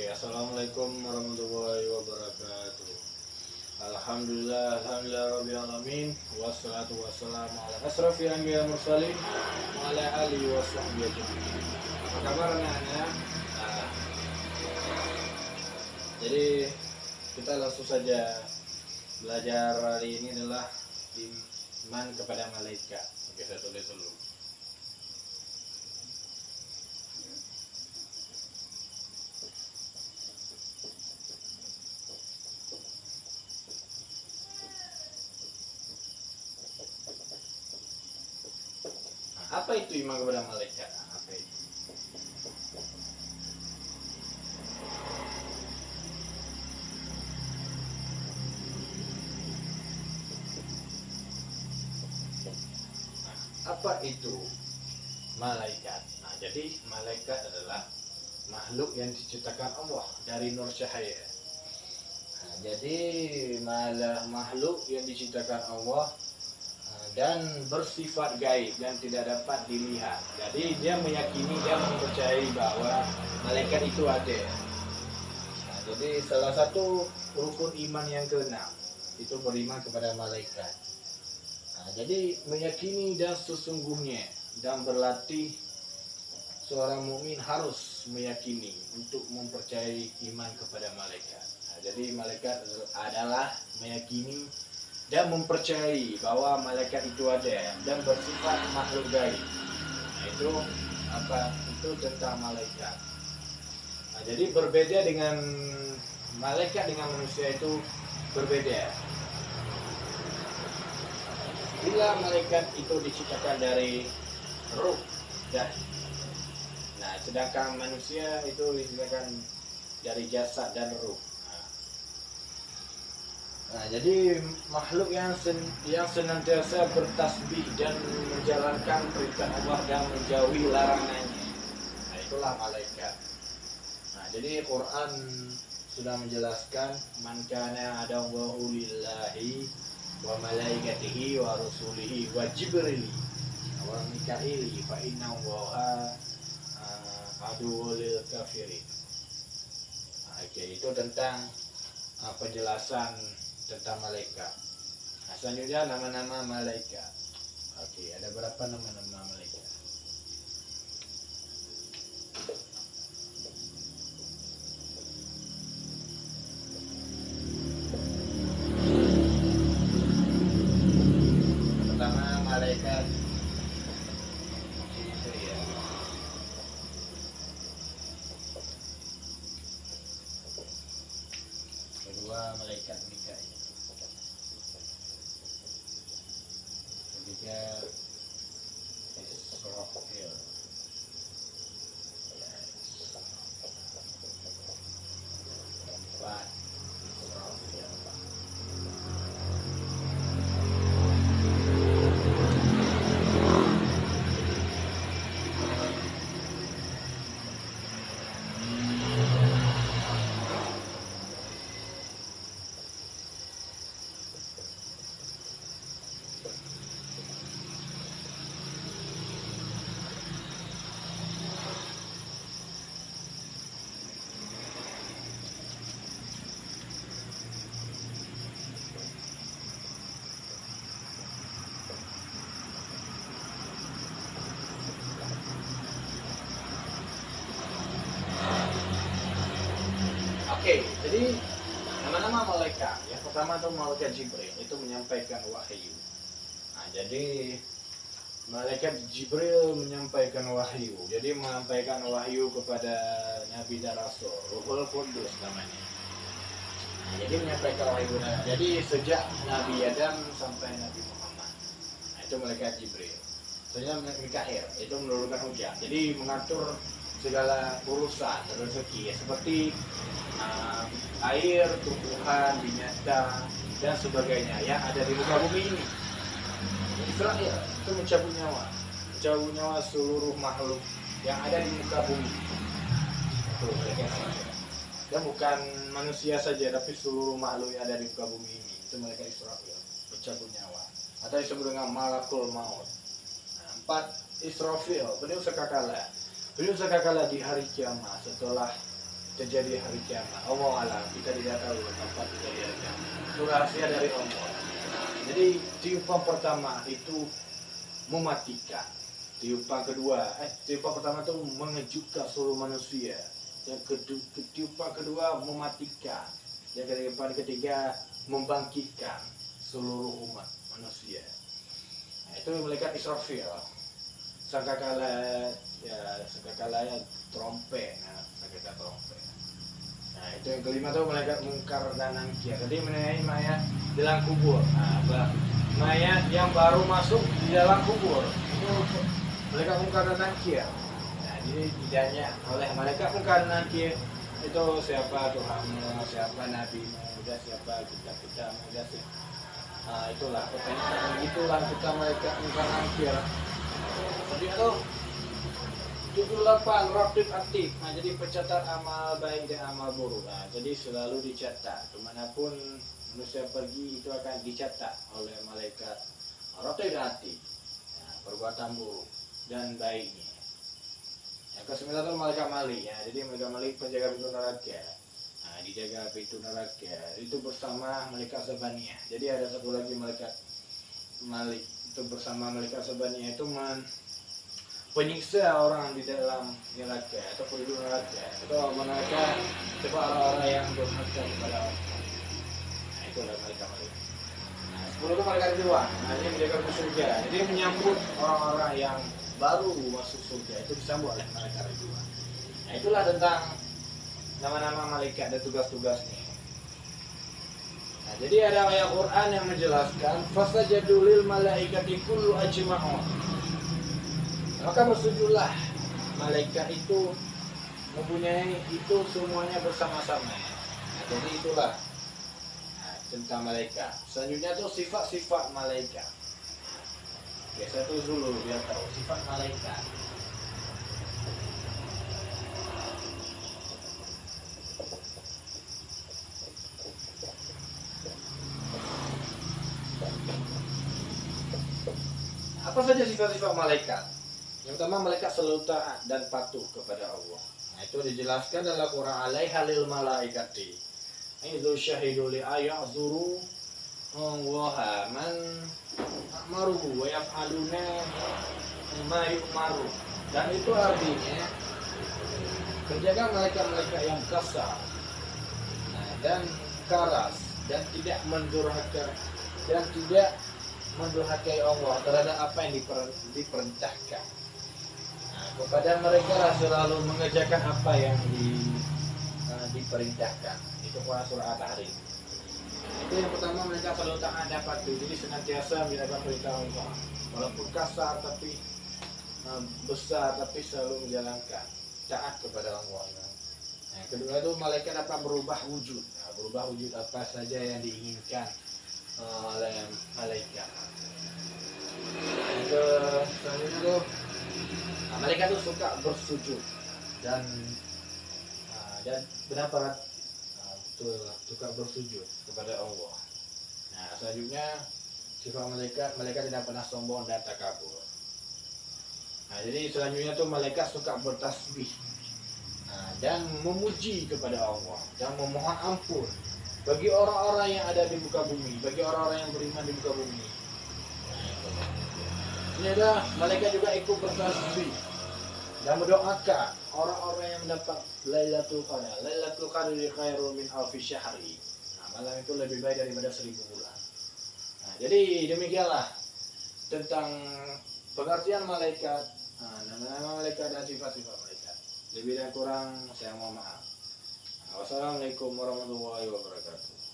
Oke, assalamualaikum warahmatullahi wabarakatuh. Alhamdulillah rabbil alamin. Wassalatu wassalamu ala asrofil anbiya mursalin wa ala alihi washabbihi ajmain. Apa kabar anak-anak? Nah, jadi kita langsung saja belajar hari ini adalah iman kepada malaikat. Oke, saya tulis dulu. Apa itu iman kepada malaikat? Apa itu? Apa itu malaikat? Nah, jadi malaikat adalah makhluk yang diciptakan Allah dari nur cahaya. Nah, jadi makhluk yang diciptakan Allah dan bersifat gaib dan tidak dapat dilihat. Jadi dia meyakini dan mempercayai bahwa malaikat itu ada. Nah, jadi salah satu rukun iman yang keenam itu beriman kepada malaikat. Nah, jadi meyakini dan sesungguhnya dan berlatih seorang mukmin harus meyakini untuk mempercayai iman kepada malaikat. Nah, jadi malaikat adalah meyakini dan mempercayai bahwa malaikat itu ada dan bersifat makhluk gaib. Nah, itu apa? Itu tentang malaikat. Nah, jadi berbeda dengan malaikat dengan manusia itu berbeda. Bila malaikat itu diciptakan dari ruh dan sedangkan manusia itu diciptakan dari jasad dan ruh. Nah, jadi makhluk yang senantiasa bertasbih dan menjalankan perintah Allah dan menjauhi larangannya. Nah, itulah malaikat. Nah, jadi Quran sudah menjelaskan man kana aduwwu lillahi wa malaikatihi wa rusulihi wa jibril wa mikaili fa inna Allaha aduwwul kafirin. Nah, itu tentang penjelasan tentang malaikat. Nah, selanjutnya nama-nama malaikat. Oke, ada berapa nama-nama malaikat? Pertama malaikat Jibril. Kedua malaikat Mikail. Ketiga Israfil. Keempat Israfil. Oke, jadi nama-nama malaikat. Yang pertama itu malaikat Jibril, itu menyampaikan wahyu. Nah, jadi malaikat Jibril menyampaikan wahyu. Jadi menyampaikan wahyu kepada Nabi dan Rasul, Ruhul Qudus namanya. Nah, jadi menyampaikan wahyu. Jadi sejak Nabi Adam sampai Nabi Muhammad. Nah, itu malaikat Jibril. Selanjutnya Mikail, itu menurunkan hujan. Jadi mengatur segala urusan rezeki seperti air, tumbuhan, binatang dan sebagainya yang ada di muka bumi ini. Israel itu mencabut nyawa seluruh makhluk yang ada di muka bumi. Itu mereka Israel. Dan bukan manusia saja, tapi seluruh makhluk yang ada di muka bumi ini. Itu mereka Israel, mencabut nyawa. Atau disebut dengan malakul maut. Nah, 4 Israfil, beliau sekakala di hari kiamat setelah terjadi hari kiamat. Allah alam, kita tidak tahu kapan terjadi hari kiamat. Itu rahasia dari Allah. Jadi tiupan pertama itu mematikan. Tiupan pertama itu mengejutkan seluruh manusia. Tiupan kedua mematikan. Yang ketiga membangkitkan seluruh umat manusia. Nah, itu malaikat Israfil. Sangkakala ya trompet. Nah, itu yang kelima tuh malaikat Mungkar dan Nakir. Jadi mengenai mayat dalam kubur. Nah, mayat yang baru masuk di dalam kubur itu malaikat Mungkar dan Nakir. Nah, jadi ditanya oleh malaikat Mungkar dan Nakir, itu siapa Tuhanmu, siapa nabimu, udah siapa kita, udah siapa. Nah, itulah pertanyaan itulah kita malaikat Mungkar dan Nakir. Jadi itu 78 rapid aktif. Nah, jadi pencatat amal baik dan amal buruk. Nah, jadi selalu dicatat. Kemanapun manusia pergi itu akan dicatat oleh malaikat rapid aktif. Nah, perbuatan buruk dan baiknya. Yang ke-9 itu malaikat Malik. Ya, jadi malaikat Malik penjaga pintu neraka. Nah, dijaga pintu neraka. Itu bersama malaikat Sabaniyah. Jadi ada satu lagi malaikat Malik itu bersama malaikat Sabaniyah itu penyiksa orang di dalam neraka atau penduduk neraka. Itu mereka coba orang-orang yang durhaka kepada Allah. Nah, itu adalah malaikat Malik. Nah, 10 itu malaikat Ridwan. Nah, ini menjaga ke surga. Jadi menyambut orang-orang yang baru masuk surga itu disambut oleh malaikat Ridwan. Nah, itulah tentang nama-nama malaikat dan tugas-tugasnya. Nah, jadi ada ayat Quran yang menjelaskan fasajadu lil malaikati kullu ajma'un. Maka bersujudlah malaikat itu mempunyai itu semuanya bersama-sama. Nah, jadi itulah tentang malaikat. Selanjutnya itu sifat-sifat malaikat. Biasa itu dulu biar tahu sifat malaikat. Apa saja sifat-sifat malaikat? Yang pertama, malaikat selalu taat dan patuh kepada Allah. Nah, itu dijelaskan dalam Quran, alaiha lil malaikati idzu syahidu li ayazuru wa man amaru wa yaf'aluna ma yu'maru. Dan itu artinya menjaga malaikat-malaikat yang kasar, nah, dan keras dan tidak mendurhakai Allah terhadap apa yang diperintahkan. Kepada mereka lah selalu mengerjakan apa yang diperintahkan. Itu Quran surah At-Tahrim. Itu yang pertama, mereka selalu taat dan patuh. Jadi senantiasa menjalankan perintah Allah. Walaupun kasar tapi besar, tapi selalu menjalankan taat kepada Allah. Nah, kedua itu malaikat dapat berubah wujud. Nah, berubah wujud apa saja yang diinginkan oleh malaikat. Selanjutnya itu malaikat itu suka bersujud dan benar-benar suka bersujud kepada Allah. Nah, selanjutnya sifat malaikat tidak pernah sombong dan takabur. Nah, jadi selanjutnya tuh malaikat suka bertasbih dan memuji kepada Allah dan memohon ampun bagi orang-orang yang ada di muka bumi, bagi orang-orang yang beriman di muka bumi. Ini adalah malaikat juga ikut bertasbih dan mendoakan orang-orang yang mendapat Lailatul Qadar. Lailatul Qadri khairun min alfi syahri. Nah, malam itu lebih baik daripada 1000 bulan. Nah, jadi demikianlah tentang pengertian malaikat, nama-nama malaikat dan sifat-sifat malaikat. Lebih dan kurang saya mohon maaf. Wassalamualaikum warahmatullahi wabarakatuh.